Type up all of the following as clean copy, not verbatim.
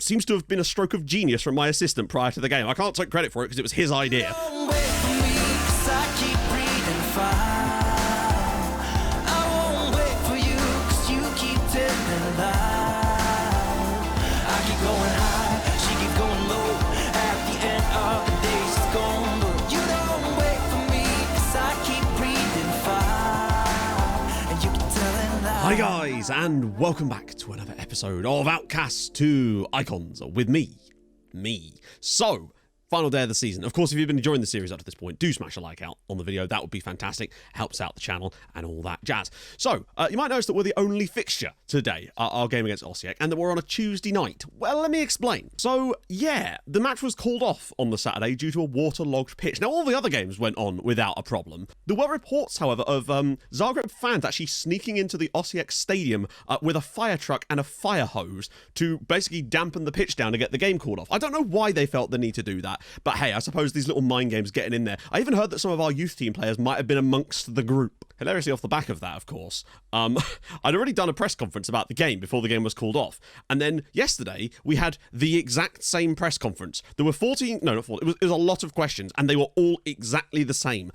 seems to have been a stroke of genius from my assistant prior to the game. I can't take credit for it because it was his idea. Hi guys, and welcome back to another episode of Outcasts to Icons with me. So, final day of the season. Of course, if you've been enjoying the series up to this point, do smash a like out on the video. That would be fantastic. Helps out the channel and all that jazz. So, you might notice that we're the only fixture today, our game against Osijek, and that we're on a Tuesday night. Well, let me explain. So, yeah, the match was called off on the Saturday due to a waterlogged pitch. Now, all the other games went on without a problem. There were reports, however, of Zagreb fans actually sneaking into the Osijek stadium with a fire truck and a fire hose to basically dampen the pitch down to get the game called off. I don't know why they felt the need to do that. But hey, I suppose these little mind games getting in there. I even heard that some of our youth team players might have been amongst the group. Hilariously off the back of that, of course. I'd already done a press conference about the game before the game was called off. And then yesterday, we had the exact same press conference. There were 14, no, not 14, it was a lot of questions, and they were all exactly the same.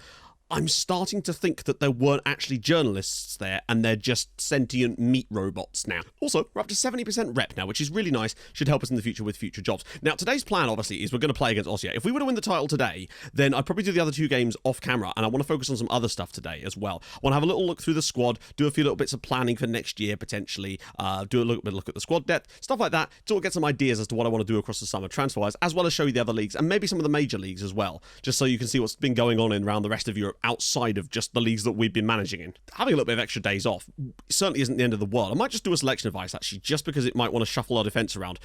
I'm starting to think that there weren't actually journalists there and they're just sentient meat robots now. Also, we're up to 70% rep now, which is really nice. Should help us in the future with future jobs. Now, today's plan, obviously, is we're going to play against Osijek. If we were to win the title today, then I'd probably do the other two games off camera, and I want to focus on some other stuff today as well. I want to have a little look through the squad, do a few little bits of planning for next year, potentially, do a little bit of look at the squad depth, stuff like that, to get some ideas as to what I want to do across the summer transfer-wise, as well as show you the other leagues, and maybe some of the major leagues as well, just so you can see what's been going on around the rest of Europe outside of just the leagues that we've been managing in. Having a little bit of extra days off certainly isn't the end of the world. I might just do a selection advice, actually, just because it might want to shuffle our defence around.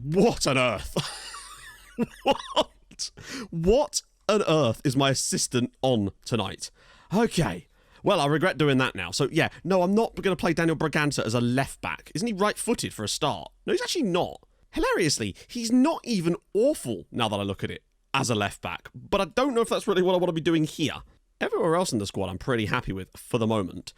What on earth? What on earth is my assistant on tonight? Okay. Well, I regret doing that now. So, yeah, no, I'm not going to play Daniel Braganza as a left-back. Isn't he right-footed for a start? No, he's actually not. Hilariously, he's not even awful, now that I look at it, as a left-back. But I don't know if that's really what I want to be doing here. Everywhere else in the squad, I'm pretty happy with for the moment.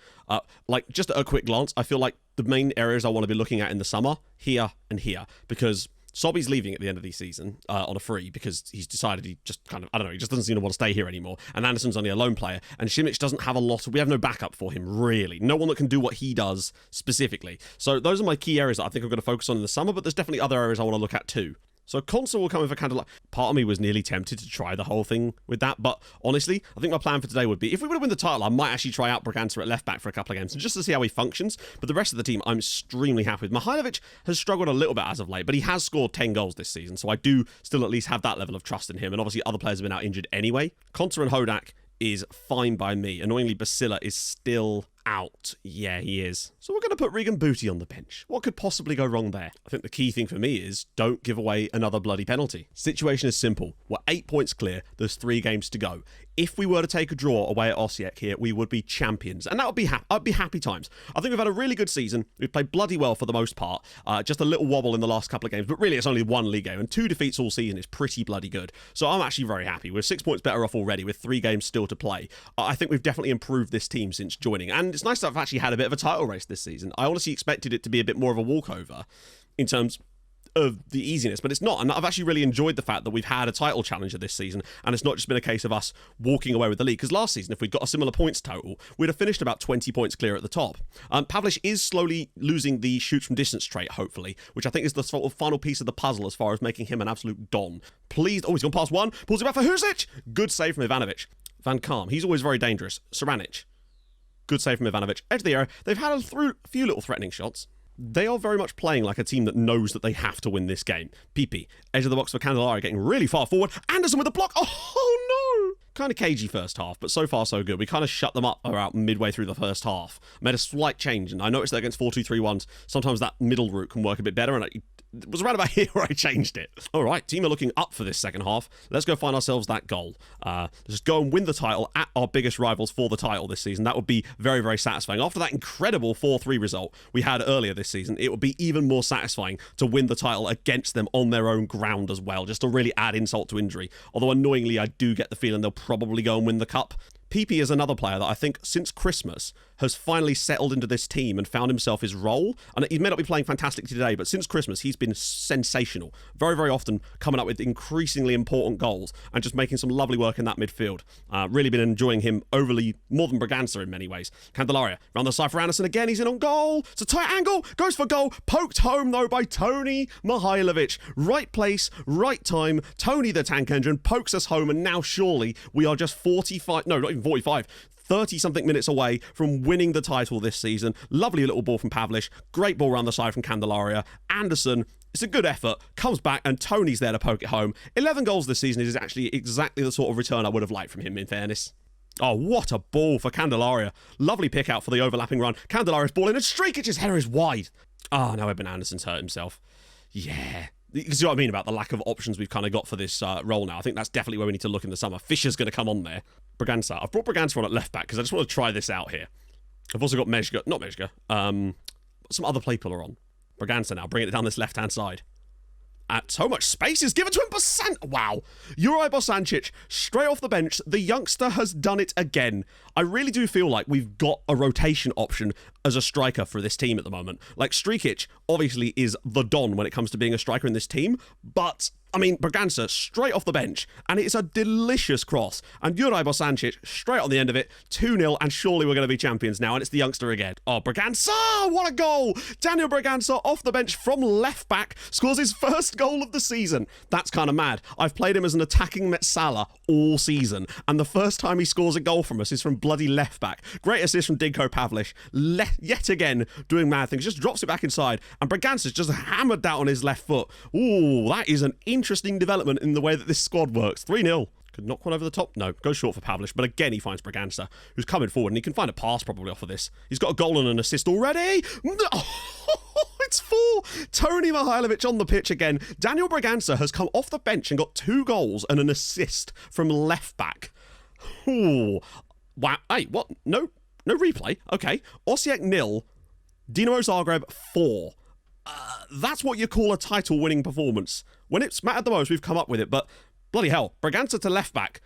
Like, just at a quick glance, I feel like the main areas I want to be looking at in the summer, here and here, because Sobby's leaving at the end of the season on a free because he's decided he just kind of, I don't know, he just doesn't seem to want to stay here anymore. And Anderson's only a lone player, and Simic doesn't have a lot we have no backup for him, really. No one that can do what he does specifically. So those are my key areas that I think I'm going to focus on in the summer, but there's definitely other areas I want to look at too. So console will come with a kind of like, part of me was nearly tempted to try the whole thing with that, but honestly, I think my plan for today would be, if we would have won the title, I might actually try out Braganza at left back for a couple of games, just to see how he functions, but the rest of the team I'm extremely happy with. Mihailovic has struggled a little bit as of late, but he has scored 10 goals this season, so I do still at least have that level of trust in him, and obviously other players have been out injured anyway. Konsa and Hodak is fine by me. Annoyingly, Basila is still out. Yeah, he is. So we're going to put Regan Booty on the bench. What could possibly go wrong there? I think the key thing for me is don't give away another bloody penalty. Situation is simple. We're 8 points clear. There's 3 games to go. If we were to take a draw away at Osijek here, we would be champions. And that would be I'd be happy times. I think we've had a really good season. We've played bloody well for the most part. Just a little wobble in the last couple of games, but really it's only 1 league game, and 2 defeats all season is pretty bloody good. So I'm actually very happy. We're 6 points better off already with 3 games still to play. I think we've definitely improved this team since joining, and it's nice to have actually had a bit of a title race this season. I honestly expected it to be a bit more of a walkover in terms of the easiness, but it's not, and I've actually really enjoyed the fact that we've had a title challenger this season, and it's not just been a case of us walking away with the league, because last season, if we'd got a similar points total, we'd have finished about 20 points clear at the top. Pavlich is slowly losing the shoot from distance trait, hopefully, which I think is the sort of final piece of the puzzle as far as making him an absolute don. Please, oh, he's gone past one, pulls it back for Husic, good save from Ivanovic. Van Kalm, he's always very dangerous. Saranic, good save from Ivanovic. Edge of the area, they've had a few little threatening shots. They are very much playing like a team that knows that they have to win this game. PP, edge of the box for Candelaria, getting really far forward. Anderson with a block. Oh no! Kind of cagey first half, but so far so good. We kind of shut them up about midway through the first half. Made a slight change, and I noticed that against 4-2-3-1s, sometimes that middle route can work a bit better, and it was around about here where I changed it. All right, team are looking up for this second half. Let's go find ourselves that goal. Let's just go and win the title at our biggest rivals for the title this season. That would be very, very satisfying. After that incredible 4-3 result we had earlier this season, it would be even more satisfying to win the title against them on their own ground as well, just to really add insult to injury. Although annoyingly, I do get the feeling they'll probably go and win the cup. PP is another player that I think since Christmas has finally settled into this team and found himself his role. And he may not be playing fantastic today, but since Christmas, he's been sensational. Very, very often coming up with increasingly important goals and just making some lovely work in that midfield. Really been enjoying him overly more than Braganza in many ways. Candelaria round the side for Anderson again. He's in on goal. It's a tight angle. Goes for goal. Poked home though by Tony Mihailovic. Right place, right time. Tony the tank engine pokes us home, and now surely we are just 45, no, not even 45, 30-something minutes away from winning the title this season. Lovely little ball from Pavlich. Great ball around the side from Candelaria. Anderson, it's a good effort, comes back, and Tony's there to poke it home. 11 goals this season is actually exactly the sort of return I would have liked from him, in fairness. Oh, what a ball for Candelaria. Lovely pick out for the overlapping run. Candelaria's ball in, and Streakic's header is wide. Oh, now Eben Anderson's hurt himself. Yeah. You see what I mean about the lack of options we've kind of got for this role now. I think that's definitely where we need to look in the summer. Fischer's going to come on there. Braganza. I've brought Braganza on at left back because I just want to try this out here. I've also got Mezga. Not Mezga. Some other people are on. Braganza now, bringing it down this left-hand side. So much space is given to him. Wow. Juraj Bosancic, straight off the bench. The youngster has done it again. I really do feel like we've got a rotation option as a striker for this team at the moment. Like, Streakic obviously is the Don when it comes to being a striker in this team, but I mean, Braganza straight off the bench, and it's a delicious cross. And Juraj Bosancic straight on the end of it, 2-0, and surely we're going to be champions now, and it's the youngster again. Oh, Braganza! What a goal! Daniel Braganza off the bench from left back scores his first goal of the season. That's kind of mad. I've played him as an attacking Metsala all season, and the first time he scores a goal from us is from bloody left back. Great assist from Dinko Pavlich. Yet again, doing mad things. Just drops it back inside, and Braganza's just hammered that on his left foot. Ooh, that is an interesting development in the way that this squad works. 3-0. Could knock one over the top. No, goes short for Pavlich. But again, he finds Braganza, who's coming forward, and he can find a pass probably off of this. He's got a goal and an assist already. It's 4. Tony Mihailovic on the pitch again. Daniel Braganza has come off the bench and got 2 goals and an assist from left back. Ooh. Wow. Hey, what? No replay. Okay. Osijek 0. Dinamo Zagreb 4. That's what you call a title-winning performance. When it's mattered the most, we've come up with it, but bloody hell, Braganza to left back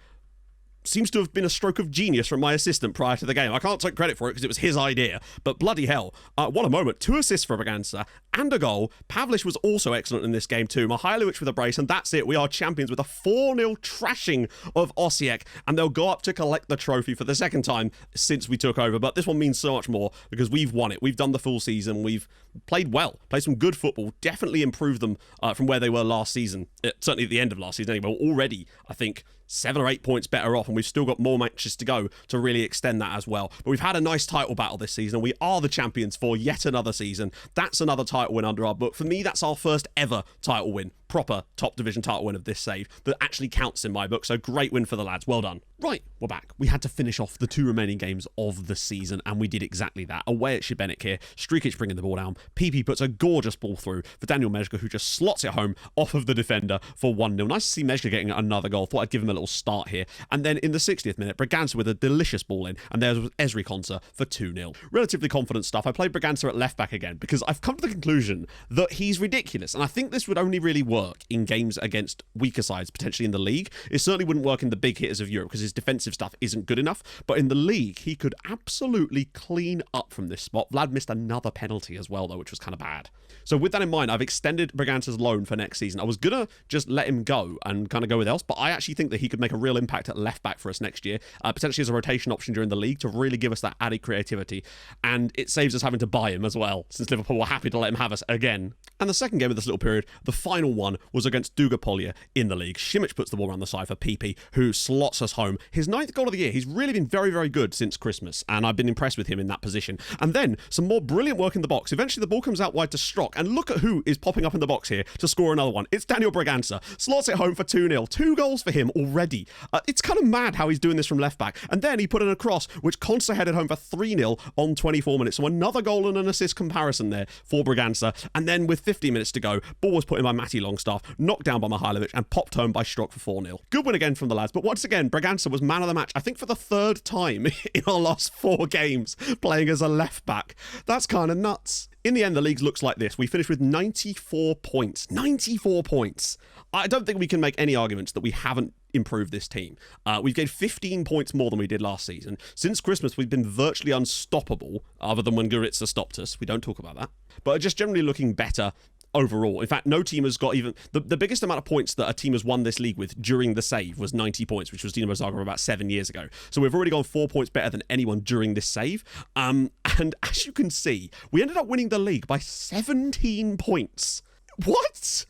seems to have been a stroke of genius from my assistant prior to the game. I can't take credit for it because it was his idea, but bloody hell, what a moment. 2 assists for Braganza and a goal. Pavlich was also excellent in this game too. Mihailovic with a brace, and that's it. We are champions with a 4-0 trashing of Osijek, and they'll go up to collect the trophy for the second time since we took over, but this one means so much more because we've won it. We've done the full season. We've played well, played some good football, definitely improved them from where they were last season, certainly at the end of last season anyway. Already, I think, 7 or 8 points better off, and we've still got more matches to go to really extend that as well. But we've had a nice title battle this season, and we are the champions for yet another season. That's another title win under our book. For me, that's our first ever title win, proper top division title win of this save that actually counts in my book. So great win for the lads. Well done. Right, we're back. We had to finish off the 2 remaining games of the season, and we did exactly that. Away at Šibenik here. Streakic bringing the ball down. PP puts a gorgeous ball through for Daniel Mezga, who just slots it home off of the defender for 1-0. Nice to see Mezga getting another goal. Thought I'd give him a little start here. And then in the 60th minute, Braganza with a delicious ball in, and there's Ezri Konsa for 2-0. Relatively confident stuff. I played Braganza at left back again because I've come to the conclusion that he's ridiculous, and I think this would only really work in games against weaker sides, potentially in the league. It certainly wouldn't work in the big hitters of Europe because his defensive stuff isn't good enough, but in the league, he could absolutely clean up from this spot. Vlad missed another penalty as well, though, which was kind of bad. So with that in mind, I've extended Braganza's loan for next season. I was going to just let him go and kind of go with else, but I actually think that he could make a real impact at left back for us next year, potentially as a rotation option during the league to really give us that added creativity, and it saves us having to buy him as well, since Liverpool were happy to let him have us again. And the second game of this little period, the final one, was against Dugopolje in the league. Simic puts the ball around the side for PP, who slots us home. His 9th goal of the year. He's really been very, very good since Christmas, and I've been impressed with him in that position. And then some more brilliant work in the box. Eventually, the ball comes out wide to Strock, and look at who is popping up in the box here to score another one. It's Daniel Braganza. Slots it home for 2-0. 2 goals for him already. It's kind of mad how he's doing this from left back. And then he put in a cross, which Konsa headed home for 3-0 on 24 minutes. So another goal and an assist comparison there for Braganza. And then with 50 minutes to go, ball was put in by Matty Longstaff, knocked down by Mihailovic, and popped home by Strock for 4-0. Good win again from the lads. But once again, Braganza was man of the match, I think for the 3rd time in our last 4 games, playing as a left back. That's kind of nuts. In the end, the league looks like this. We finished with 94 points. 94 points. I don't think we can make any arguments that we haven't improve this team. We've gained 15 points more than we did last season. Since Christmas, we've been virtually unstoppable, other than when Goritza stopped us. We don't talk about that. But just generally looking better overall. In fact, no team has got even... The biggest amount of points that a team has won this league with during the save was 90 points, which was Dinamo Zagreb about 7 years ago. So we've already gone 4 points better than anyone during this save. And as you can see, we ended up winning the league by 17 points. What?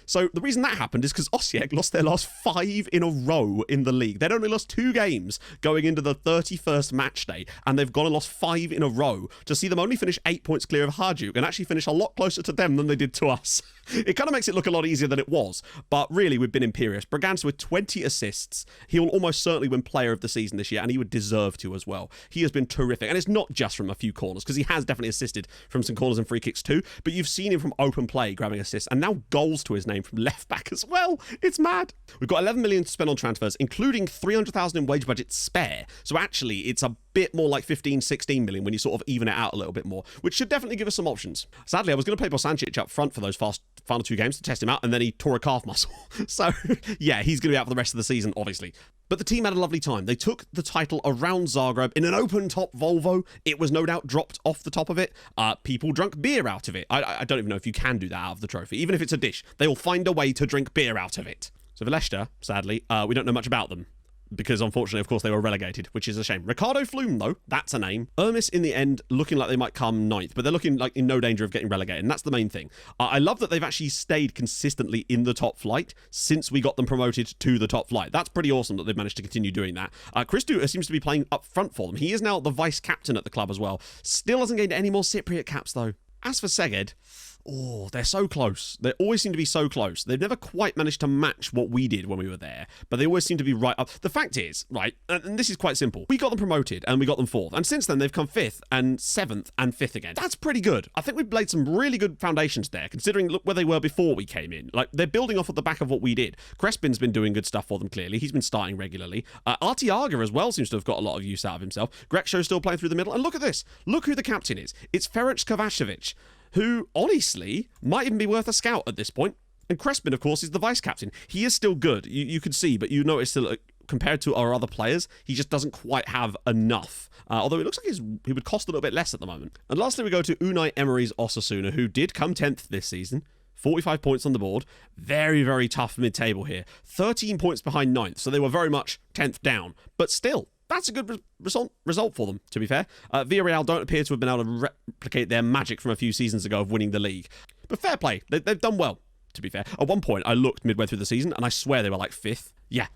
So the reason that happened is because Osijek lost their last 5 in a row in the league. They'd only lost 2 games going into the 31st match day, and they've gone and lost 5 in a row to see them only finish 8 points clear of Hajduk and actually finish a lot closer to them than they did to us. It kind of makes it look a lot easier than it was, but really we've been imperious. Braganza with 20 assists. He will almost certainly win player of the season this year, and he would deserve to as well. He has been terrific, and it's not just from a few corners, because he has definitely assisted from some corners and free kicks too, but you've seen him from open play grabbing assists, and now goals to his name from left back as well. It's mad. We've got 11 million to spend on transfers, including 300,000 in wage budget spare. So actually, it's a bit more like 15, 16 million when you sort of even it out a little bit more, which should definitely give us some options. Sadly, I was going to play Bosancic up front for those final 2 games to test him out, and then he tore a calf muscle. So yeah, he's going to be out for the rest of the season, obviously. But the team had a lovely time. They took the title around Zagreb in an open-top Volvo. It was no doubt dropped off the top of it. People drank beer out of it. I don't even know if you can do that out of the trophy. Even if it's a dish, they will find a way to drink beer out of it. So for Leicester, sadly, we don't know much about them, because unfortunately, of course, they were relegated, which is a shame. Ricardo Flume, though, that's a name. Ermis, in the end, looking like they might come 9th, but they're looking like in no danger of getting relegated, and that's the main thing. I love that they've actually stayed consistently in the top flight since we got them promoted to the top flight. That's pretty awesome that they've managed to continue doing that. Christou seems to be playing up front for them. He is now the vice-captain at the club as well. Still hasn't gained any more Cypriot caps, though. As for Szeged, oh, they're so close. They always seem to be so close. They've never quite managed to match what we did when we were there, but they always seem to be right up. The fact is, right, and this is quite simple, we got them promoted and we got them 4th, and since then they've come 5th and 7th and 5th again. That's pretty good. I think we've laid some really good foundations there, considering look where they were before we came in. Like, they're building off at the back of what we did. Crespin's been doing good stuff for them, clearly. He's been starting regularly. Artiaga as well seems to have got a lot of use out of himself. Grekshow's still playing through the middle, and look at this. Look who the captain is. It's Ferenc Kovacevic, who, honestly, might even be worth a scout at this point. And Crespin, of course, is the vice-captain. He is still good, you can see, but you notice that compared to our other players, he just doesn't quite have enough. Although it looks like he would cost a little bit less at the moment. And lastly, we go to Unai Emery's Osasuna, who did come 10th this season. 45 points on the board. Very, very tough mid-table here. 13 points behind 9th, so they were very much 10th down. But still, that's a good result for them, to be fair. Villarreal don't appear to have been able to replicate their magic from a few seasons ago of winning the league. But fair play. They've done well, to be fair. At one point, I looked midway through the season, and I swear they were like 5th. Yeah,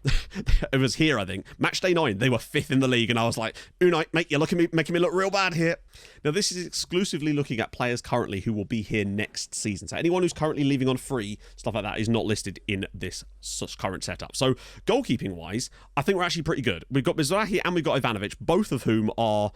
it was here, I think. Match day 9, they were 5th in the league, and I was like, Unai, mate, you're making me look real bad here. Now, this is exclusively looking at players currently who will be here next season. So anyone who's currently leaving on free, stuff like that, is not listed in this current setup. So goalkeeping-wise, I think we're actually pretty good. We've got Mizrahi and we've got Ivanovic, both of whom are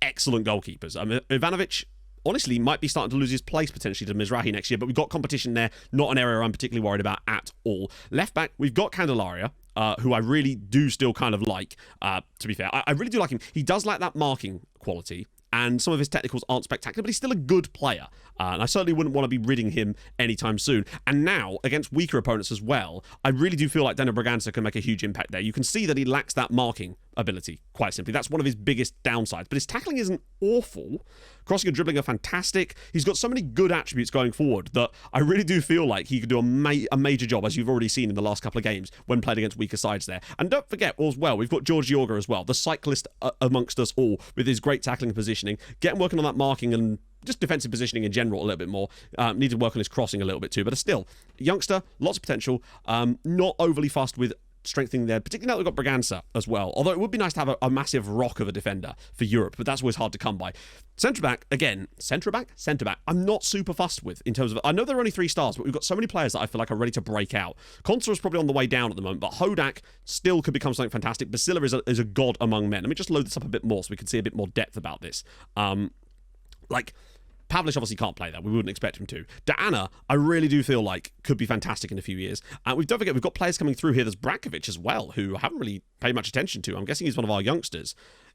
excellent goalkeepers. Ivanovic, honestly, might be starting to lose his place potentially to Mizrahi next year, but we've got competition there. Not an area I'm particularly worried about at all. Left back, we've got Candelaria, who I really do still kind of like, to be fair. I really do like him. He does like that marking quality, and some of his technicals aren't spectacular, but he's still a good player. And I certainly wouldn't want to be ridding him anytime soon. And now, against weaker opponents as well, I really do feel like Daniel Braganza can make a huge impact there. You can see that he lacks that marking ability, quite simply. That's one of his biggest downsides. But his tackling isn't awful. Crossing and dribbling are fantastic. He's got so many good attributes going forward that I really do feel like he could do a major job, as you've already seen in the last couple of games, when played against weaker sides there. And don't forget, as well, we've got George Yorga as well, the cyclist amongst us all, with his great tackling and positioning. Get him working on that marking and just defensive positioning in general a little bit more. Need to work on his crossing a little bit too, but still, youngster, lots of potential, not overly fast with strengthening there, particularly now that we've got Braganza as well. Although it would be nice to have a massive rock of a defender for Europe, but that's always hard to come by. Centre-back, again, centre-back? Centre-back. I'm not super fussed with in terms of... I know there are only 3 stars, but we've got so many players that I feel like are ready to break out. Konsa is probably on the way down at the moment, but Hodak still could become something fantastic. Basila is a god among men. Let me just load this up a bit more so we can see a bit more depth about this. Pavlich obviously can't play that. We wouldn't expect him to. Diana, I really do feel like could be fantastic in a few years. And don't forget, we've got players coming through here. There's Brakovic as well, who I haven't really paid much attention to. I'm guessing he's one of our youngsters.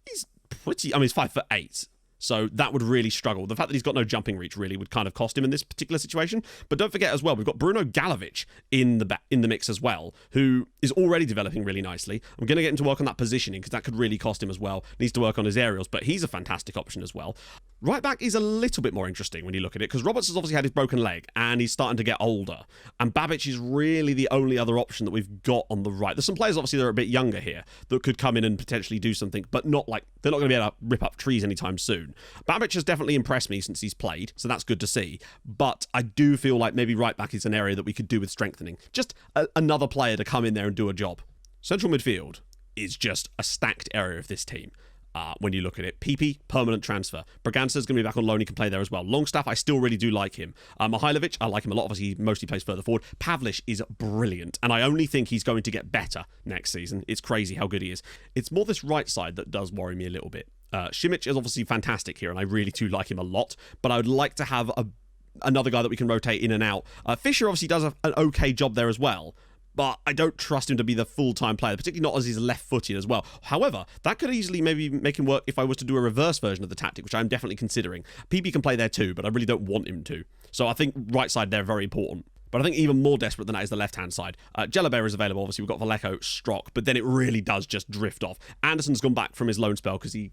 He's pretty... I mean, he's 5'8". So that would really struggle. The fact that he's got no jumping reach really would kind of cost him in this particular situation. But don't forget as well, we've got Bruno Galovic in the mix as well, who is already developing really nicely. I'm going to get him to work on that positioning because that could really cost him as well. Needs to work on his aerials, but he's a fantastic option as well. Right back is a little bit more interesting when you look at it, because Roberts has obviously had his broken leg and he's starting to get older. And Babic is really the only other option that we've got on the right. There's some players obviously that are a bit younger here that could come in and potentially do something, but not like they're not going to be able to rip up trees anytime soon. Babic has definitely impressed me since he's played, so that's good to see. But I do feel like maybe right back is an area that we could do with strengthening. Just another player to come in there and do a job. Central midfield is just a stacked area of this team. When you look at it, PP, permanent transfer. Braganza's going to be back on loan. He can play there as well. Longstaff, I still really do like him. Mihailovic, I like him a lot. Obviously, he mostly plays further forward. Pavlich is brilliant, and I only think he's going to get better next season. It's crazy how good he is. It's more this right side that does worry me a little bit. Simic is obviously fantastic here, and I really do like him a lot, but I would like to have another guy that we can rotate in and out. Fisher obviously does an okay job there as well, but I don't trust him to be the full-time player, particularly not as he's left-footed as well. However, that could easily maybe make him work if I was to do a reverse version of the tactic, which I'm definitely considering. PP can play there too, but I really don't want him to. So I think right side there very important. But I think even more desperate than that is the left-hand side. Jalabert is available. Obviously, we've got Vallejo, Strock, but then it really does just drift off. Anderson's gone back from his loan spell because he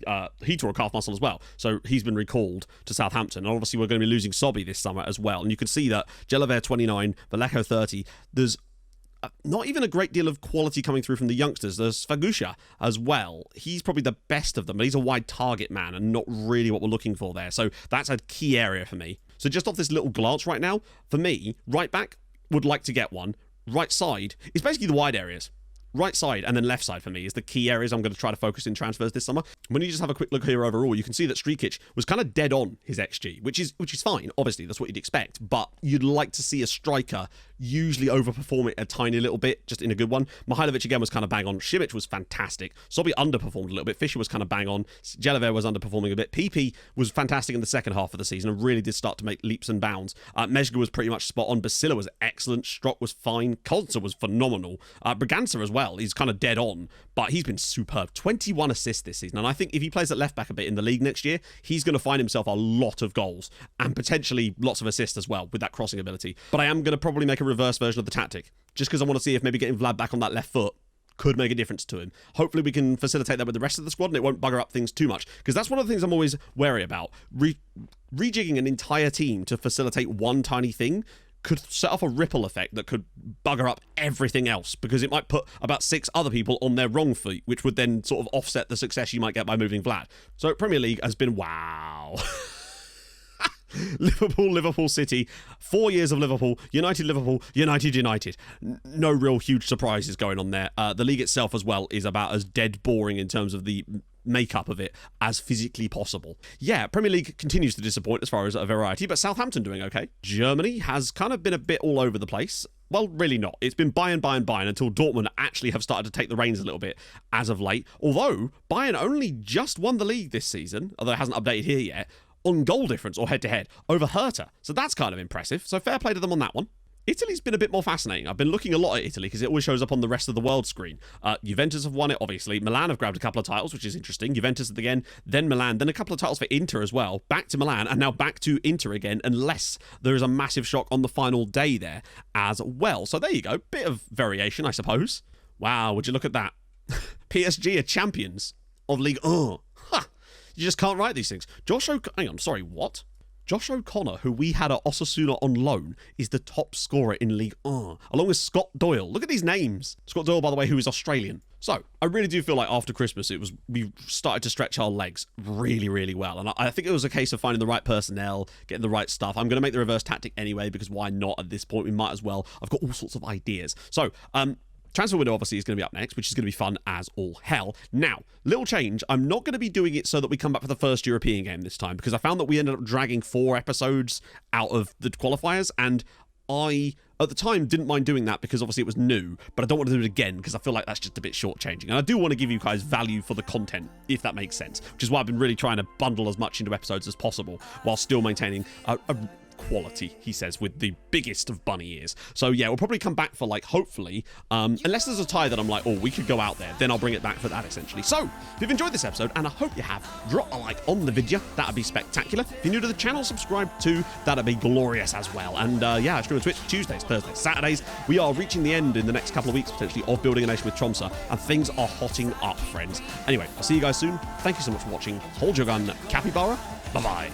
tore a calf muscle as well. So he's been recalled to Southampton. And obviously, we're going to be losing Sobby this summer as well. And you can see that Jalabert 29, Vallejo 30. There's not even a great deal of quality coming through from the youngsters. There's Fagusha as well. He's probably the best of them, but he's a wide target man and not really what we're looking for there. So that's a key area for me. So just off this little glance right now, for me, right back would like to get one. Right side is basically the wide areas. Right side and then left side for me is the key areas I'm going to try to focus in transfers this summer. When you just have a quick look here overall, you can see that Strikic was kind of dead on his XG, which is fine. Obviously, that's what you'd expect, but you'd like to see a striker usually overperform it a tiny little bit, just in a good one. Mihailovic again was kind of bang on. Simic was fantastic. Sobby underperformed a little bit. Fisher was kind of bang on. Jalabert was underperforming a bit. PP was fantastic in the second half of the season and really did start to make leaps and bounds. Mezga was pretty much spot on. Basila was excellent. Strock was fine. Konsa was phenomenal. Braganza as well. He's kind of dead on, but he's been superb. 21 assists this season, and I think if he plays at left back a bit in the league next year, he's going to find himself a lot of goals and potentially lots of assists as well with that crossing ability. But I am going to probably make a reverse version of the tactic, just because I want to see if maybe getting Vlad back on that left foot could make a difference to him. Hopefully we can facilitate that with the rest of the squad and it won't bugger up things too much, because that's one of the things I'm always wary about. Rejigging an entire team to facilitate one tiny thing could set off a ripple effect that could bugger up everything else, because it might put about 6 other people on their wrong feet, which would then sort of offset the success you might get by moving Vlad. So Premier League has been wow. Liverpool City, 4 years of Liverpool, United, United. No real huge surprises going on there. The league itself as well is about as dead boring in terms of the makeup of it as physically possible. Yeah, Premier League continues to disappoint as far as a variety, but Southampton doing okay. Germany has kind of been a bit all over the place. Well, really not. It's been Bayern until Dortmund actually have started to take the reins a little bit as of late. Although Bayern only just won the league this season, although it hasn't updated here yet, on goal difference or head-to-head over Hertha. So that's kind of impressive. So fair play to them on that one. Italy's been a bit more fascinating. I've been looking a lot at Italy because it always shows up on the rest of the world screen. Juventus have won it, obviously. Milan have grabbed a couple of titles, which is interesting. Juventus again, then Milan, then a couple of titles for Inter as well. Back to Milan, and now back to Inter again, unless there is a massive shock on the final day there as well. So there you go. Bit of variation, I suppose. Wow, would you look at that? PSG are champions of Ligue 1. You just can't write these things. Hang on, sorry, what? Josh O'Connor, who we had at Osasuna on loan, is the top scorer in League 1, along with Scott Doyle. Look at these names. Scott Doyle, by the way, who is Australian. So, I really do feel like after Christmas, we started to stretch our legs really, really well. And I think it was a case of finding the right personnel, getting the right stuff. I'm going to make the reverse tactic anyway, because why not at this point? We might as well. I've got all sorts of ideas. So, transfer window obviously is going to be up next, which is going to be fun as all hell. Now, little change. I'm not going to be doing it so that we come back for the first European game this time, because I found that we ended up dragging 4 episodes out of the qualifiers, and I, at the time, didn't mind doing that because obviously it was new, but I don't want to do it again because I feel like that's just a bit shortchanging. And I do want to give you guys value for the content, if that makes sense, which is why I've been really trying to bundle as much into episodes as possible while still maintaining a quality, he says, with the biggest of bunny ears. So yeah, we'll probably come back for, like, hopefully, unless there's a tie that I'm like, oh, we could go out there, then I'll bring it back for that, essentially. So, if you've enjoyed this episode, and I hope you have, drop a like on the video. That'd be spectacular. If you're new to the channel, subscribe too. That'd be glorious as well. And yeah, I stream on Twitch Tuesdays, Thursdays, Saturdays. We are reaching the end in the next couple of weeks, potentially, of Building a Nation with Tromsø, and things are hotting up, friends. Anyway, I'll see you guys soon. Thank you so much for watching. Hold your gun, capybara. Bye-bye.